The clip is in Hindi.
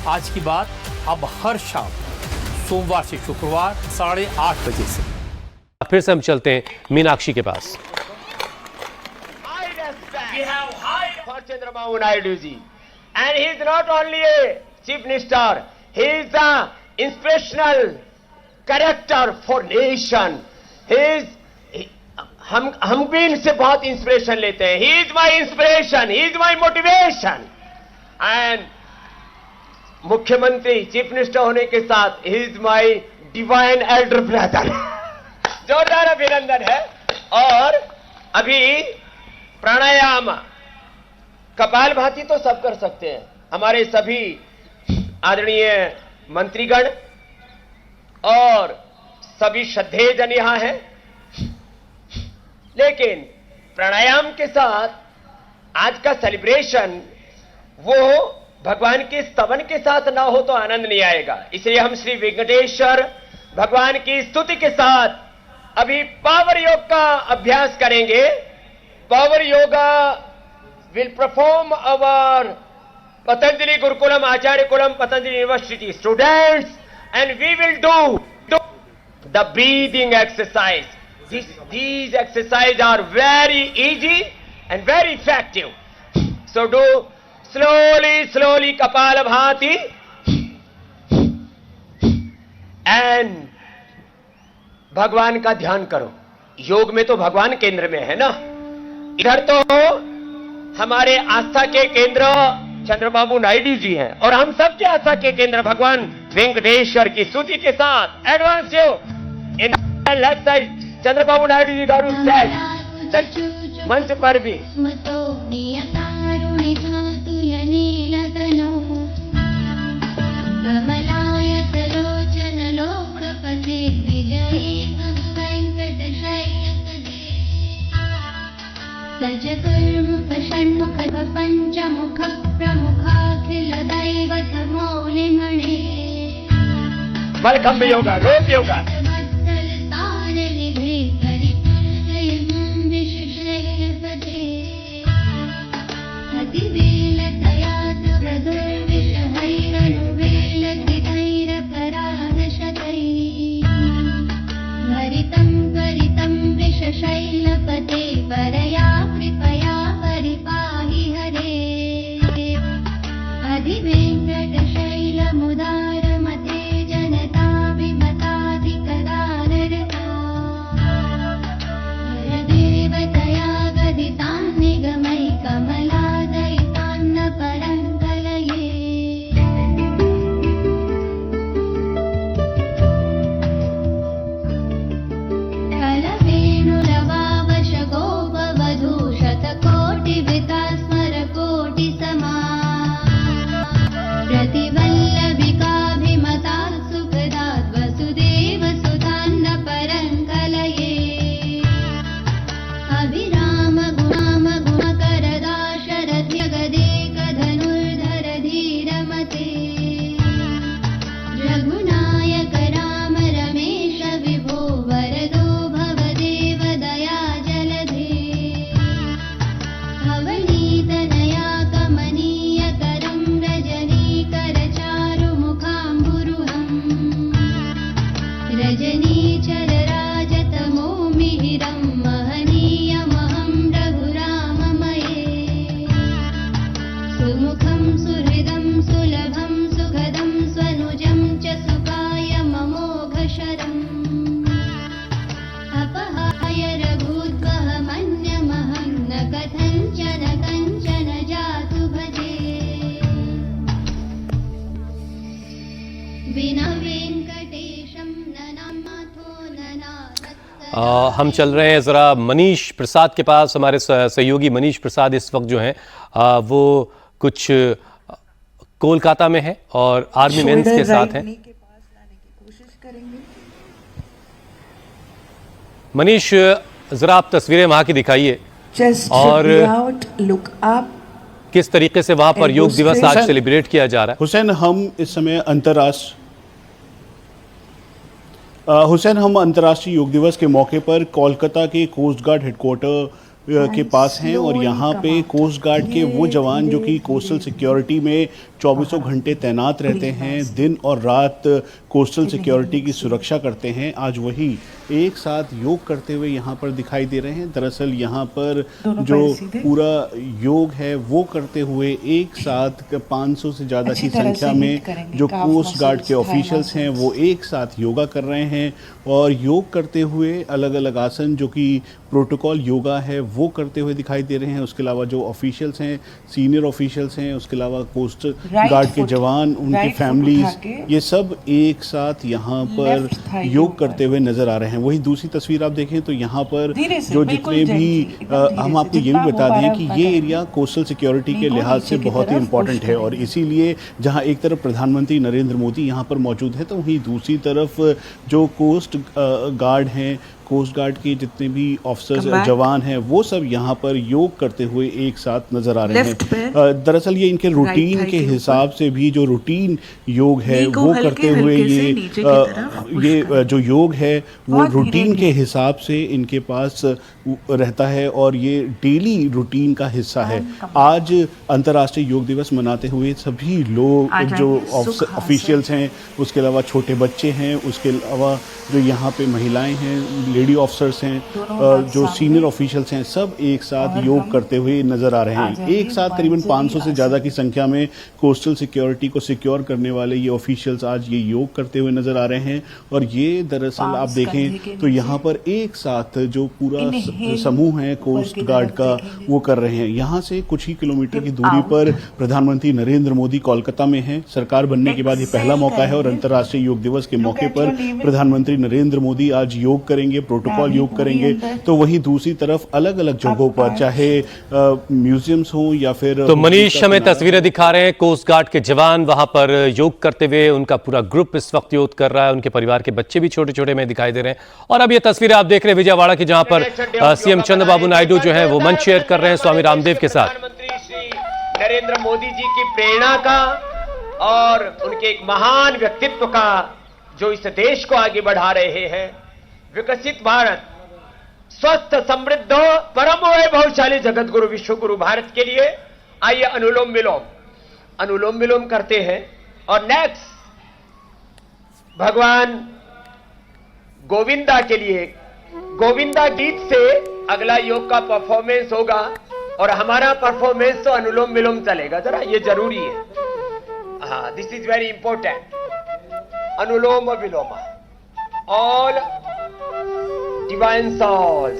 आज की बात अब हर शाम सोमवार से शुक्रवार 8:30 बजे से। फिर से हम चलते हैं मीनाक्षी के पास। For Chandrababu Naidu ji, and he is not only a chief minister, he is the inspirational character for nation. हम भी इनसे बहुत इंस्पिरेशन लेते हैं. He is my inspiration, he is my motivation. And मुख्यमंत्री चीफ मिनिस्टर होने के साथ he is my divine elder brother. जोरदार अभिनंदन है. और अभी प्राणायाम कपालभाति तो सब कर सकते हैं, हमारे सभी आदरणीय मंत्रीगण और सभी श्रद्धेय जन यहां हैं, लेकिन प्राणायाम के साथ आज का सेलिब्रेशन वो भगवान के स्तवन के साथ ना हो तो आनंद नहीं आएगा. इसलिए हम श्री वेंकटेश्वर भगवान की स्तुति के साथ अभी पावर योग का अभ्यास करेंगे. Power yoga will perform our Patanjali Gurukulam Acharya Kulam Patanjali University students, and we will do the breathing exercise. These exercises are very easy and very effective. So do slowly Kapalabhati and भगवान का ध्यान करो. योग में तो भगवान केंद्र में है ना. इधर तो हमारे आस्था के केंद्र चंद्रबाबू नायडू जी हैं और हम सबके आस्था के केंद्र भगवान वेंकटेश्वर की स्तुति के साथ advance in left side Chandrababu Naidu ji garu stage मंच पर भी पंचमुख प्रमुखाखिल दैवत मौलिमणि वेलकम योगा रोप योगा शैलपते परया कृपया परिपाहि हरे अधिवेंकट शैलमुदार मते जनता विमताधिकदानरता देवतया गदितान् निगमै कमलादयितान्न परङ्कलये हम चल रहे हैं ज़रा मनीष प्रसाद के पास। हमारे सहयोगी मनीष प्रसाद इस वक्त जो हैं वो कुछ कोलकाता में है और आर्मी मेंस के साथ हैं। मनीष ज़रा आप तस्वीरें वहाँ की दिखाइए और किस तरीके से वहाँ पर योग दिवस आज सेलिब्रेट किया जा रहा है। हुसैन, हम इस समय अंतर्राष्ट्रीय योग दिवस के मौके पर कोलकाता के कोस्ट गार्ड हेडक्वार्टर के पास हैं और यहाँ पे कोस्ट गार्ड के वो जवान जो कि कोस्टल सिक्योरिटी में चौबीसों घंटे तैनात रहते हैं, दिन और रात कोस्टल सिक्योरिटी की सुरक्षा करते हैं, आज वही एक साथ योग करते हुए यहाँ पर दिखाई दे रहे हैं। दरअसल यहाँ पर जो पूरा योग है वो करते हुए एक साथ 500 से ज़्यादा की संख्या में जो कोस्ट गार्ड के ऑफिशियल्स हैं वो एक साथ योगा कर रहे हैं और योग करते हुए अलग अलग आसन जो कि प्रोटोकॉल योगा है वो करते हुए दिखाई दे रहे हैं। उसके अलावा जो ऑफिशियल्स हैं, सीनियर ऑफिशियल्स हैं, उसके अलावा कोस्ट गार्ड के जवान, उनकी फैमिलीज, ये सब एक साथ यहाँ पर योग करते हुए नजर आ रहे हैं। वही दूसरी तस्वीर आप देखें तो यहाँ पर जो जितने भी हम आपको ये भी बता दें कि ये एरिया कोस्टल सिक्योरिटी के लिहाज से बहुत ही इम्पोर्टेंट है और इसीलिए जहाँ एक तरफ प्रधानमंत्री नरेंद्र मोदी यहाँ पर मौजूद है तो वहीं दूसरी तरफ जो कोस्ट गार्ड हैं, कोस्ट गार्ड के जितने भी ऑफिसर्स जवान हैं वो सब यहाँ पर योग करते हुए एक साथ नजर आ रहे हैं। दरअसल ये इनके रूटीन के हिसाब से भी जो रूटीन योग है वो करते हुए ये जो योग है वो रूटीन के हिसाब से इनके पास रहता है और ये डेली रूटीन का हिस्सा है। आज अंतर्राष्ट्रीय योग दिवस मनाते हुए सभी लोग जो ऑफिशियल्स हैं, उसके अलावा छोटे बच्चे हैं, उसके अलावा जो यहाँ पे महिलाएं हैं, लेडी ऑफिसर्स हैं, जो सीनियर ऑफिशियल्स हैं, सब एक साथ योग करते हुए नजर आ रहे हैं। एक साथ करीबन 500 से ज़्यादा की संख्या में कोस्टल सिक्योरिटी को सिक्योर करने वाले ये ऑफिशियल्स आज ये योग करते हुए नजर आ रहे हैं और ये दरअसल आप देखें तो यहाँ पर एक साथ जो पूरा समूह है कोस्ट गार्ड का वो कर रहे हैं। यहाँ से कुछ ही किलोमीटर की दूरी पर प्रधानमंत्री नरेंद्र मोदी कोलकाता में हैं। सरकार बनने के बाद ये पहला मौका है और अंतर्राष्ट्रीय योग दिवस के मौके पर प्रधानमंत्री नरेंद्र मोदी आज योग करेंगे, प्रोटोकॉल योग करेंगे। तो वहीं दूसरी तरफ अलग अलग जगहों पर चाहे म्यूजियम्स हो या फिर तो मनीष हमें तस्वीरें दिखा रहे हैं, कोस्ट गार्ड के जवान वहां पर योग करते हुए, उनका पूरा ग्रुप इस वक्त योग कर रहा है, उनके परिवार के बच्चे भी छोटे छोटे में दिखाई दे रहे हैं। और अब ये तस्वीरें आप देख रहे हैं विजयवाड़ा की, जहां पर सीएम चंद्रबाबू नायडू जो है वो मंच शेयर कर रहे हैं स्वामी रामदेव के साथ। प्रधानमंत्री श्री नरेंद्र मोदी जी की प्रेरणा का और उनके एक महान व्यक्तित्व का जो इस देश को आगे बढ़ा रहे हैं। विकसित भारत, स्वस्थ, समृद्ध, परम वैभवशाली जगत गुरु विश्व गुरु भारत के लिए आइए अनुलोम विलोम करते हैं और नेक्स्ट भगवान गोविंदा के लिए गोविंदा गीत से अगला योग का परफॉर्मेंस होगा और हमारा परफॉर्मेंस तो अनुलोम विलोम चलेगा। जरा ये जरूरी है, हाँ, this is very important. Anulom vilom, all divine souls